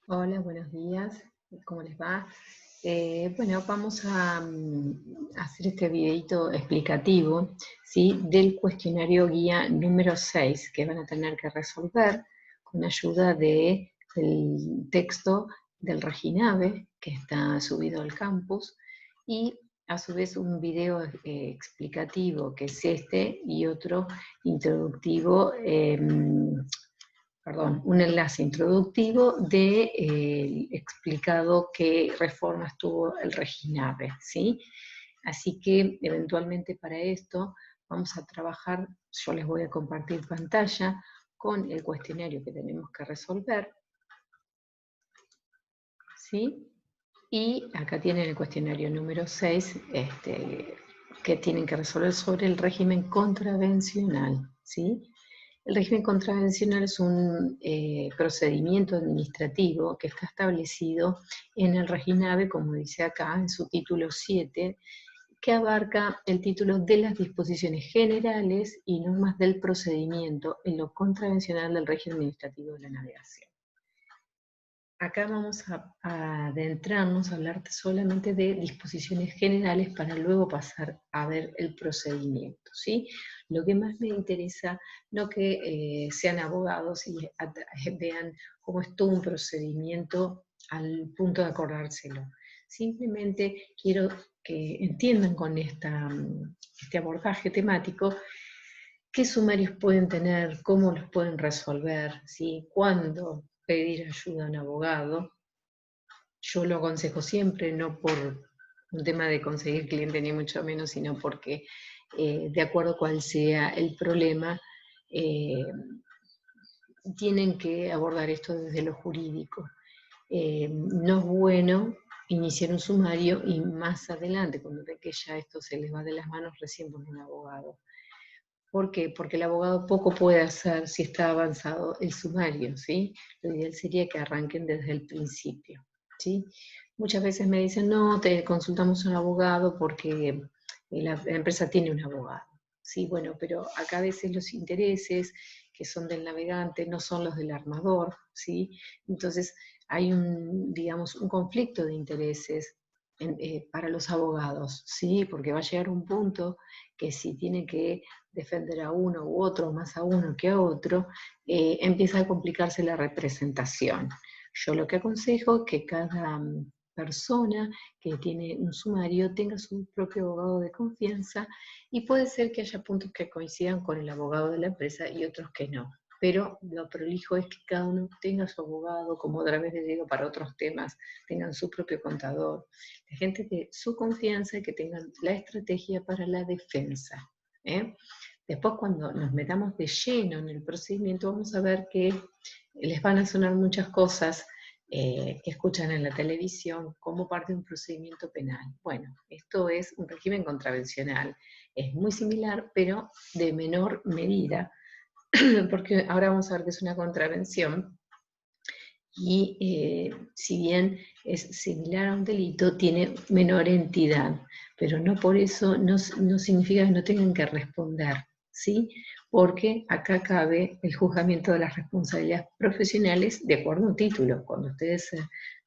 Hola, buenos días. ¿Cómo les va? Bueno, vamos a hacer este videito explicativo, ¿sí? Del cuestionario guía número 6 que van a tener que resolver con ayuda del texto del Reginave que está subido al campus y a su vez un video explicativo que es este y otro introductivo. Un enlace introductivo de explicado qué reformas tuvo el Reginave, ¿sí? Así que eventualmente para esto vamos a trabajar, yo les voy a compartir pantalla con el cuestionario que tenemos que resolver, ¿sí? Y acá tienen el cuestionario número 6, que tienen que resolver sobre el régimen contravencional, ¿sí? El régimen contravencional es un procedimiento administrativo que está establecido en el Reginave, como dice acá, en su título 7, que abarca el título de las disposiciones generales y normas del procedimiento en lo contravencional del régimen administrativo de la navegación. Acá vamos a adentrarnos a hablar solamente de disposiciones generales para luego pasar a ver el procedimiento, ¿sí? Lo que más me interesa, no que sean abogados y vean cómo es todo un procedimiento al punto de acordárselo. Simplemente quiero que entiendan con este abordaje temático qué sumarios pueden tener, cómo los pueden resolver, ¿sí? Cuándo pedir ayuda a un abogado. Yo lo aconsejo siempre, no por un tema de conseguir cliente ni mucho menos, sino porque de acuerdo a cuál sea el problema, eh, tienen que abordar esto desde lo jurídico. No es bueno iniciar un sumario y más adelante, cuando ve que ya esto se les va de las manos, recién poner un abogado. ¿Por qué? Porque el abogado poco puede hacer si está avanzado el sumario, ¿sí? Lo ideal sería que arranquen desde el principio, ¿sí? Muchas veces me dicen, no, te consultamos a un abogado porque la empresa tiene un abogado. Sí, bueno, pero acá a veces los intereses que son del navegante no son los del armador, ¿sí? Entonces hay digamos, un conflicto de intereses para los abogados, ¿sí? Porque va a llegar un punto que si tiene que defender a uno u otro, más a uno que a otro, empieza a complicarse la representación. Yo lo que aconsejo es que cada persona que tiene un sumario tenga su propio abogado de confianza y puede ser que haya puntos que coincidan con el abogado de la empresa y otros que no. Pero lo prolijo es que cada uno tenga su abogado, como otra vez les digo para otros temas, tengan su propio contador, la gente de su confianza y que tengan la estrategia para la defensa. ¿eh? Después, cuando nos metamos de lleno en el procedimiento, vamos a ver que les van a sonar muchas cosas que escuchan en la televisión como parte de un procedimiento penal. Bueno, esto es un régimen contravencional. Es muy similar, pero de menor medida, porque ahora vamos a ver que es una contravención y si bien es similar a un delito, tiene menor entidad, pero no por eso no significa que no tengan que responder, ¿sí? Porque acá cabe el juzgamiento de las responsabilidades profesionales de acuerdo a un título. Cuando ustedes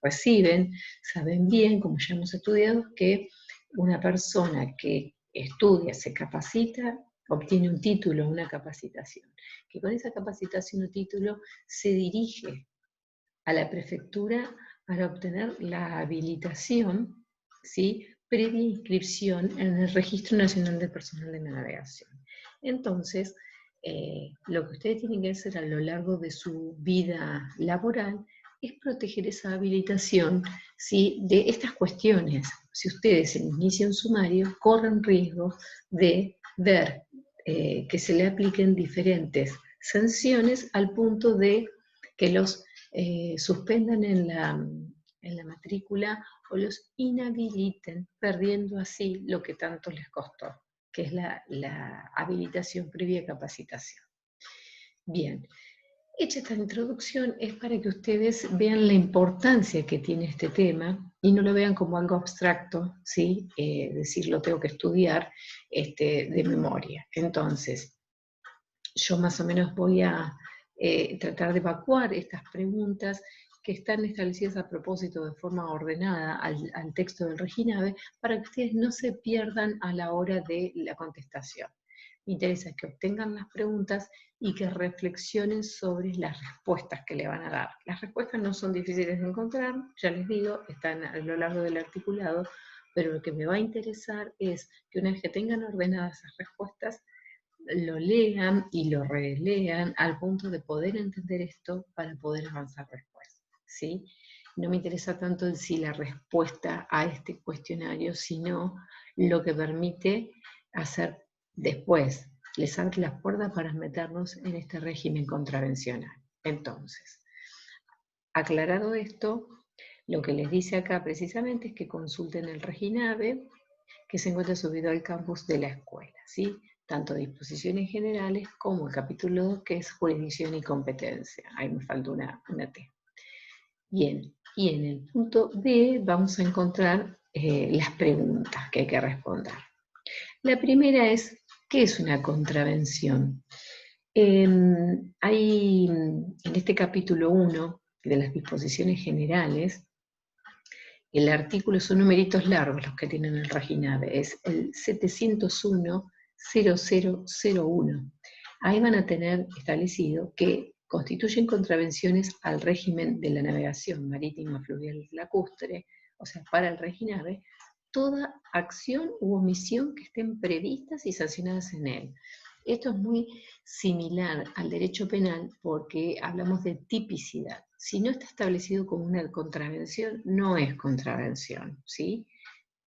reciben, saben bien, como ya hemos estudiado, que una persona que estudia, se capacita, obtiene un título, una capacitación, que con esa capacitación o título se dirige a la prefectura para obtener la habilitación, ¿sí? Previa inscripción en el Registro Nacional de Personal de Navegación. Entonces, lo que ustedes tienen que hacer a lo largo de su vida laboral es proteger esa habilitación, ¿sí? De estas cuestiones. Si ustedes inician un sumario, corren riesgo de ver que se le apliquen diferentes sanciones al punto de que los suspendan en la matrícula o los inhabiliten, perdiendo así lo que tanto les costó, que es la habilitación previa capacitación. Bien, hecha esta introducción es para que ustedes vean la importancia que tiene este tema y no lo vean como algo abstracto, ¿sí? Decir lo tengo que estudiar de memoria. Entonces, yo más o menos voy a tratar de evacuar estas preguntas que están establecidas a propósito de forma ordenada al texto del Reginave para que ustedes no se pierdan a la hora de la contestación. Me interesa que obtengan las preguntas y que reflexionen sobre las respuestas que le van a dar. Las respuestas no son difíciles de encontrar, ya les digo, están a lo largo del articulado, pero lo que me va a interesar es que una vez que tengan ordenadas esas respuestas, lo lean y lo relean al punto de poder entender esto para poder avanzar después, ¿sí? No me interesa tanto en sí la respuesta a este cuestionario, sino lo que permite hacer después. Les abre las puertas para meternos en este régimen contravencional. Entonces, aclarado esto, lo que les dice acá precisamente es que consulten el Reginave, que se encuentra subido al campus de la escuela, ¿sí? Tanto disposiciones generales como el capítulo 2, que es jurisdicción y competencia. Ahí me falta una T. Bien, y en el punto B vamos a encontrar las preguntas que hay que responder. La primera es, ¿qué es una contravención? Hay en este capítulo 1 de las disposiciones generales, el artículo son numeritos largos los que tienen el Reginave, es el 701-0001. Ahí van a tener establecido que constituyen contravenciones al régimen de la navegación marítima, fluvial, lacustre, o sea, para el Reginave, toda acción u omisión que estén previstas y sancionadas en él. Esto es muy similar al derecho penal porque hablamos de tipicidad. Si no está establecido como una contravención, no es contravención, ¿sí?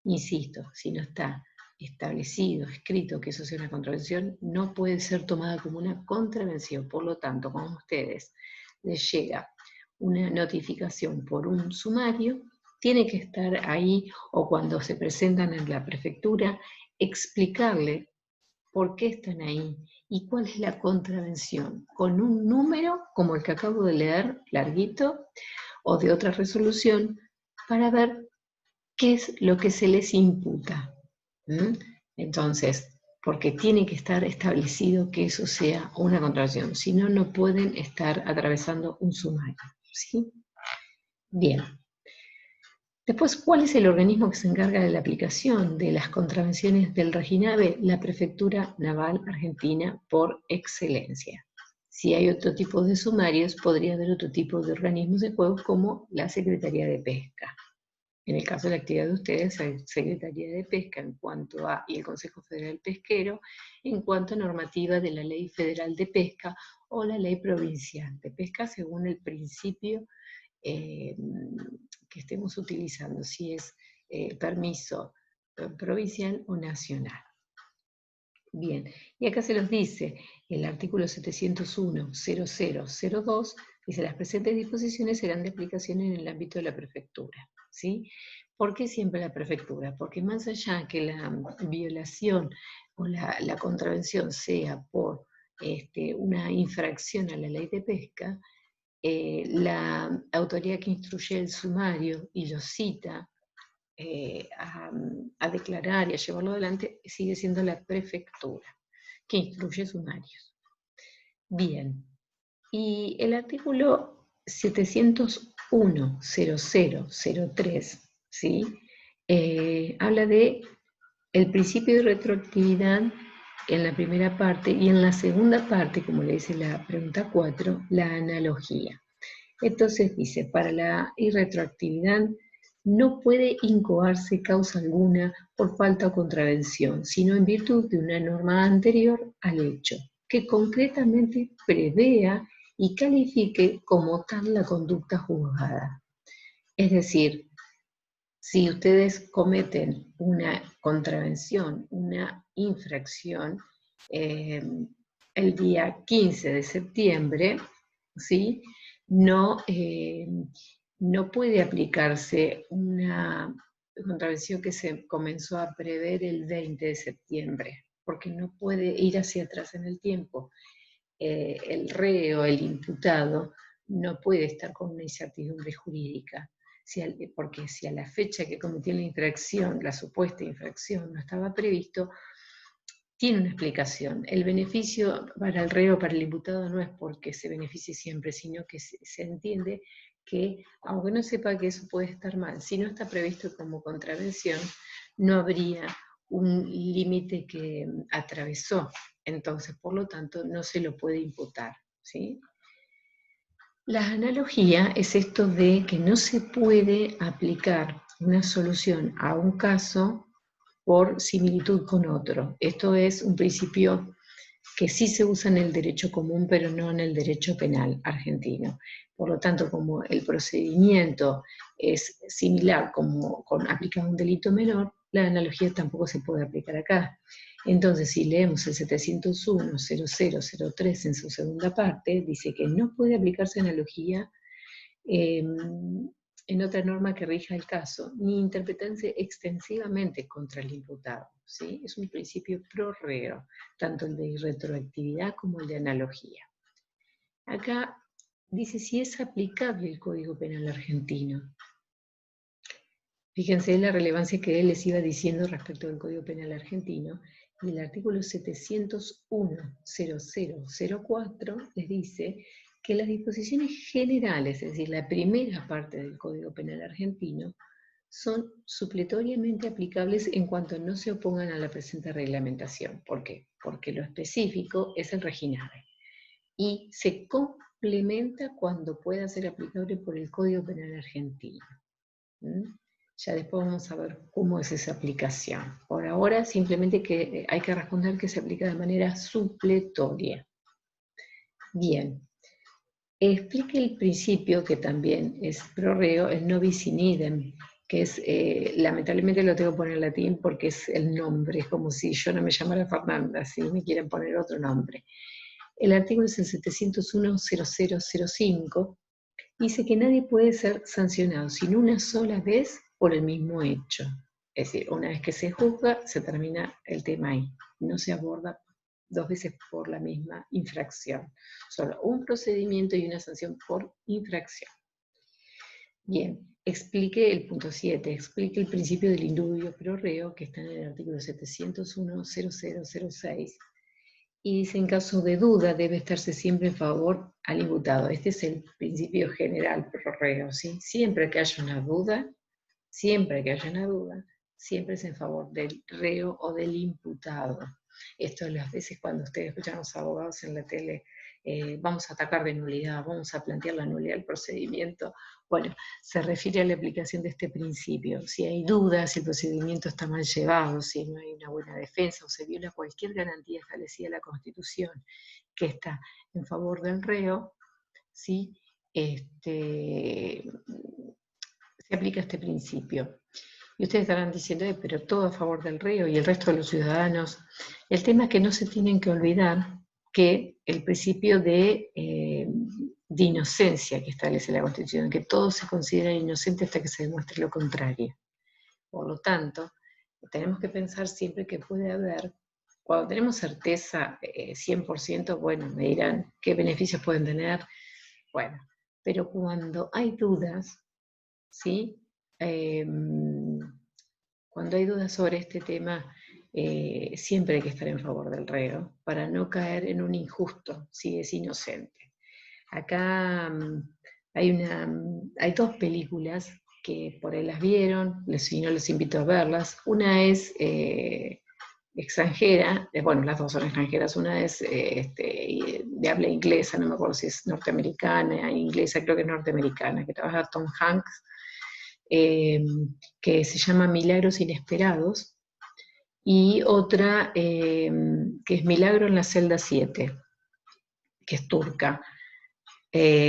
Insisto, si no está establecido, escrito que eso sea una contravención, no puede ser tomada como una contravención. Por lo tanto, cuando a ustedes les llega una notificación por un sumario, tiene que estar ahí, o cuando se presentan en la prefectura, explicarle por qué están ahí y cuál es la contravención, con un número como el que acabo de leer, larguito, o de otra resolución, para ver qué es lo que se les imputa. Entonces, porque tiene que estar establecido que eso sea una contravención, si no, no pueden estar atravesando un sumario, ¿sí? Bien. Después, ¿cuál es el organismo que se encarga de la aplicación de las contravenciones del Reginave? La Prefectura Naval Argentina por excelencia. Si hay otro tipo de sumarios, podría haber otro tipo de organismos de juego como la Secretaría de Pesca. En el caso de la actividad de ustedes, hay Secretaría de Pesca en cuanto a, y el Consejo Federal Pesquero, en cuanto a normativa de la Ley Federal de Pesca o la Ley Provincial de Pesca, según el principio que estemos utilizando, si es permiso provincial o nacional. Bien, y acá se los dice, el artículo 701.0002, dice, las presentes disposiciones serán de aplicación en el ámbito de la prefectura, ¿sí? ¿Por qué siempre la prefectura? Porque más allá que la violación o la contravención sea por una infracción a la ley de pesca, la autoridad que instruye el sumario y lo cita a declarar y a llevarlo adelante sigue siendo la prefectura, que instruye sumarios. Bien, y el artículo 701.0003, ¿sí? Habla de el principio de retroactividad en la primera parte y en la segunda parte, como le dice la pregunta 4, la analogía. Entonces dice, para la irretroactividad no puede incoarse causa alguna por falta o contravención, sino en virtud de una norma anterior al hecho, que concretamente prevea y califique como tal la conducta juzgada. Es decir, si ustedes cometen una contravención, una infracción, el día 15 de septiembre, ¿sí? No puede aplicarse una contravención que se comenzó a prever el 20 de septiembre, porque no puede ir hacia atrás en el tiempo. El reo, el imputado, no puede estar con una incertidumbre jurídica, porque si a la fecha que cometió la infracción, la supuesta infracción, no estaba previsto, tiene una explicación. El beneficio para el reo, para el imputado, no es porque se beneficie siempre, sino que se entiende que, aunque no sepa que eso puede estar mal, si no está previsto como contravención, no habría un límite que atravesó. Entonces, por lo tanto, no se lo puede imputar, ¿sí? La analogía es esto de que no se puede aplicar una solución a un caso por similitud con otro. Esto es un principio que sí se usa en el derecho común, pero no en el derecho penal argentino. Por lo tanto, como el procedimiento es similar como con aplicado a un delito menor, la analogía tampoco se puede aplicar acá. Entonces, si leemos el 701.0003 en su segunda parte, dice que no puede aplicarse analogía en otra norma que rija el caso, ni interpretarse extensivamente contra el imputado, ¿sí? Es un principio pro reo, tanto el de retroactividad como el de analogía. Acá dice si es aplicable el Código Penal argentino. Fíjense la relevancia que él les iba diciendo respecto del Código Penal argentino. Y el artículo 701.0004 les dice que las disposiciones generales, es decir, la primera parte del Código Penal argentino, son supletoriamente aplicables en cuanto no se opongan a la presente reglamentación. ¿Por qué? Porque lo específico es el reginare y se complementa cuando pueda ser aplicable por el Código Penal argentino. Ya después vamos a ver cómo es esa aplicación. Por ahora simplemente que hay que responder que se aplica de manera supletoria. Bien. Explique el principio que también es pro reo, el no bis in idem, que es, lamentablemente lo tengo que poner en latín porque es el nombre, es como si yo no me llamara Fernanda, si me quieren poner otro nombre. El artículo es el 701.0005, dice que nadie puede ser sancionado sin una sola vez por el mismo hecho. Es decir, una vez que se juzga, se termina el tema ahí. No se aborda dos veces por la misma infracción. Solo un procedimiento y una sanción por infracción. Bien, explique el punto 7, explique el principio del indubio pro reo, que está en el artículo 701.0006, y dice, en caso de duda, debe estarse siempre en favor al imputado. Este es el principio general pro reo, ¿sí? Siempre que haya una duda, siempre es en favor del reo o del imputado. Esto las veces cuando ustedes escuchan a los abogados en la tele, vamos a atacar de nulidad, vamos a plantear la nulidad del procedimiento. Bueno, se refiere a la aplicación de este principio. Si hay dudas, si el procedimiento está mal llevado, si no hay una buena defensa o se viola cualquier garantía establecida en la Constitución que está en favor del reo, ¿sí? Se aplica este principio. Y ustedes estarán diciendo, pero todo a favor del reo y el resto de los ciudadanos. El tema es que no se tienen que olvidar que el principio de inocencia que establece la Constitución, que todo se considera inocente hasta que se demuestre lo contrario. Por lo tanto, tenemos que pensar siempre que puede haber, cuando tenemos certeza 100%, bueno, me dirán qué beneficios pueden tener, bueno, pero cuando hay dudas, ¿sí? Cuando hay dudas sobre este tema, siempre hay que estar en favor del reo, para no caer en un injusto, si es inocente. Acá hay dos películas que por ahí las vieron, si no los invito a verlas. Una es extranjera, bueno, las dos son extranjeras, una es de habla inglesa, no me acuerdo si es norteamericana, inglesa, creo que es norteamericana, que trabaja Tom Hanks, que se llama Milagros Inesperados, y otra que es Milagro en la celda 7, que es turca.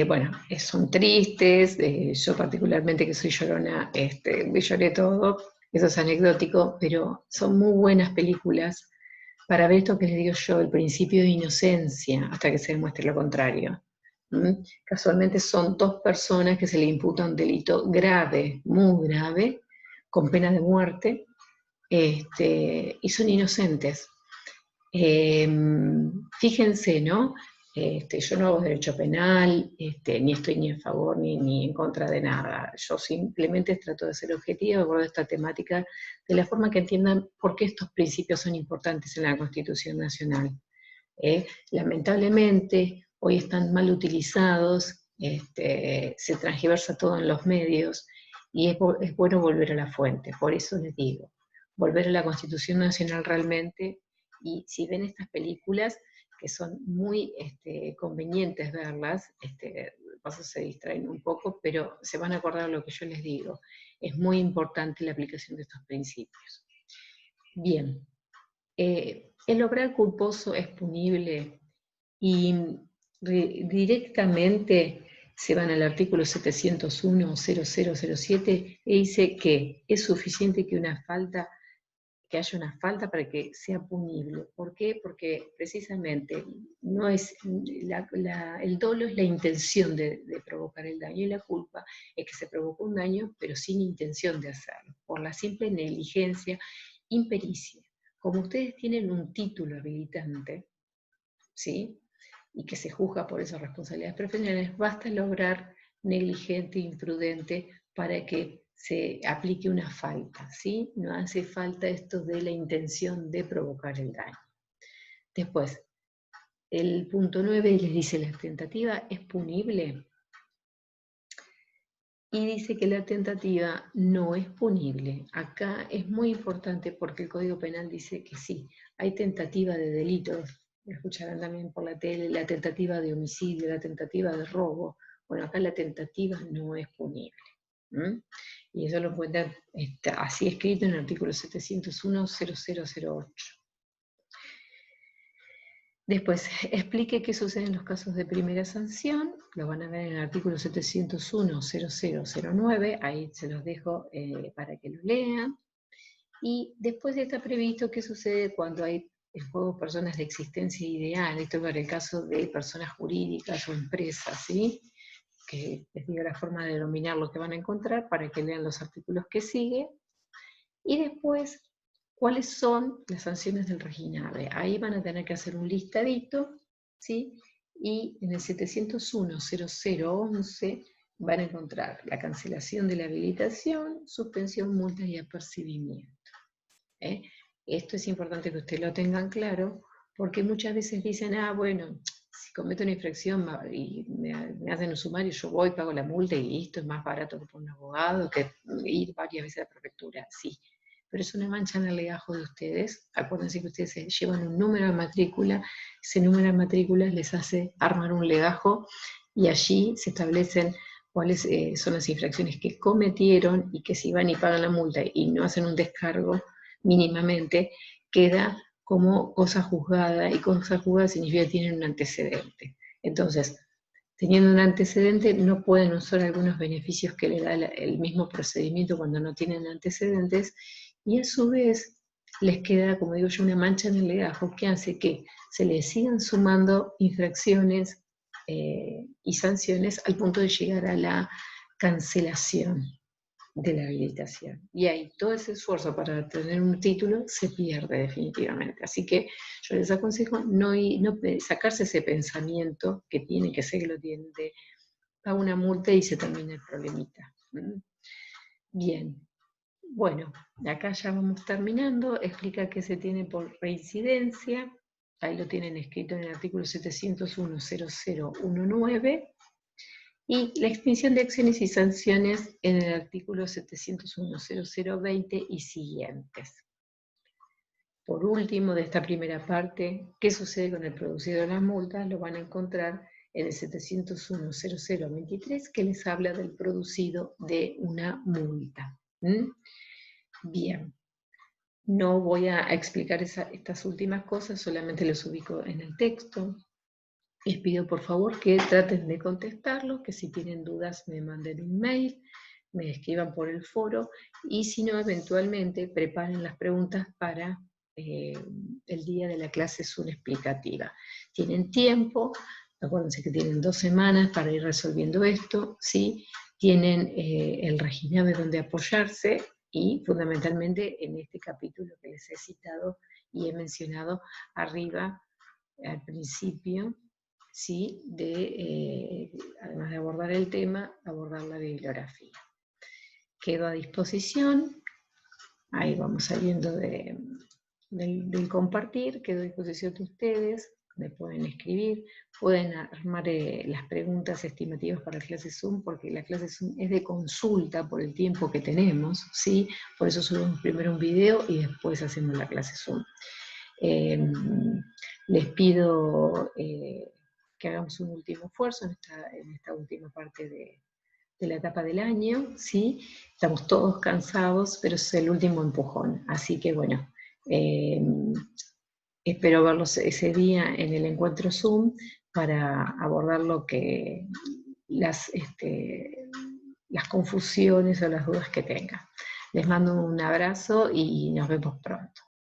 Bueno, son tristes, yo particularmente que soy llorona, lloré todo, eso es anecdótico, pero son muy buenas películas para ver esto que les digo yo, el principio de inocencia, hasta que se demuestre lo contrario. Casualmente son dos personas que se le imputa un delito grave, muy grave, con pena de muerte, y son inocentes. Fíjense, ¿no? Yo no hago derecho penal, ni estoy ni a favor ni en contra de nada. Yo simplemente trato de ser objetiva, abordo esta temática de la forma que entiendan por qué estos principios son importantes en la Constitución Nacional. Lamentablemente, hoy están mal utilizados se transgiversa todo en los medios, y es bueno volver a la fuente. Por eso les digo, volver a la Constitución Nacional realmente, y si ven estas películas, que son muy convenientes verlas, paso se distraen un poco, pero se van a acordar de lo que yo les digo. Es muy importante la aplicación de estos principios. Bien, el obrar culposo es punible, y directamente se van al artículo 701.0007 y dice que es suficiente que haya una falta para que sea punible. ¿Por qué? Porque precisamente no es el dolo es la intención de provocar el daño, y la culpa es que se provocó un daño pero sin intención de hacerlo, por la simple negligencia, impericia. Como ustedes tienen un título habilitante, ¿sí?, y que se juzga por esas responsabilidades profesionales, basta lograr negligente, imprudente, para que se aplique una falta, ¿sí? No hace falta esto de la intención de provocar el daño. Después, el punto 9 les dice: la tentativa es punible, y dice que la tentativa no es punible. Acá es muy importante porque el Código Penal dice que sí, hay tentativa de delitos, escucharán también por la tele, la tentativa de homicidio, la tentativa de robo. Bueno, acá la tentativa no es punible. Y eso lo encuentran así escrito en el artículo 701.0008. Después, explique qué sucede en los casos de primera sanción, lo van a ver en el artículo 701.0009, ahí se los dejo para que lo lean. Y después está previsto qué sucede cuando hay en juego personas de existencia ideal, esto para el caso de personas jurídicas o empresas, ¿sí? Que les digo la forma de denominar lo que van a encontrar para que lean los artículos que siguen. Y después, ¿cuáles son las sanciones del reginave? Ahí van a tener que hacer un listadito, ¿sí? Y en el 701.0011 van a encontrar la cancelación de la habilitación, suspensión, multas y apercibimiento. Esto es importante que ustedes lo tengan claro, porque muchas veces dicen: bueno, si cometo una infracción y me hacen un sumario, yo voy, pago la multa y listo, es más barato que por un abogado, que ir varias veces a la prefectura, sí. Pero es una mancha en el legajo de ustedes. Acuérdense que ustedes llevan un número de matrícula, ese número de matrículas les hace armar un legajo, y allí se establecen cuáles son las infracciones que cometieron, y que si van y pagan la multa y no hacen un descargo mínimamente, queda como cosa juzgada, y cosa juzgada significa que tienen un antecedente. Entonces, teniendo un antecedente, no pueden usar algunos beneficios que le da el mismo procedimiento cuando no tienen antecedentes, y a su vez les queda, como digo yo, una mancha en el legajo que hace que se les sigan sumando infracciones y sanciones al punto de llegar a la cancelación de la habilitación. Y ahí todo ese esfuerzo para tener un título se pierde definitivamente. Así que yo les aconsejo no sacarse ese pensamiento que tiene que ser que lo tienen de pagar una multa y se termina el problemita. Bien. Bueno, acá ya vamos terminando. Explica qué se tiene por reincidencia. Ahí lo tienen escrito en el artículo 701.0019. Y la extinción de acciones y sanciones en el artículo 701.0020 y siguientes. Por último, de esta primera parte, ¿qué sucede con el producido de las multas? Lo van a encontrar en el 701.0023, que les habla del producido de una multa. Bien, no voy a explicar estas últimas cosas, solamente los ubico en el texto. Les pido por favor que traten de contestarlo, que si tienen dudas me manden un mail, me escriban por el foro, y si no, eventualmente preparen las preguntas para el día de la clase Zoom explicativa. Tienen tiempo, acuérdense que tienen 2 semanas para ir resolviendo esto, ¿sí? Tienen el reginave donde apoyarse, y fundamentalmente en este capítulo que les he citado y he mencionado arriba al principio, ¿sí? Además de abordar el tema, abordar la bibliografía. Quedo a disposición, ahí vamos saliendo del compartir, quedo a disposición de ustedes. me pueden escribir, pueden armar las preguntas estimativas para clase Zoom, porque la clase Zoom es de consulta por el tiempo que tenemos, ¿sí? Por eso subimos primero un video y después hacemos la clase Zoom. Les pido que hagamos un último esfuerzo en esta última parte de la etapa del año, ¿sí? Estamos todos cansados, pero es el último empujón. Así que bueno, espero verlos ese día en el encuentro Zoom para abordar las confusiones o las dudas que tengan. Les mando un abrazo y nos vemos pronto.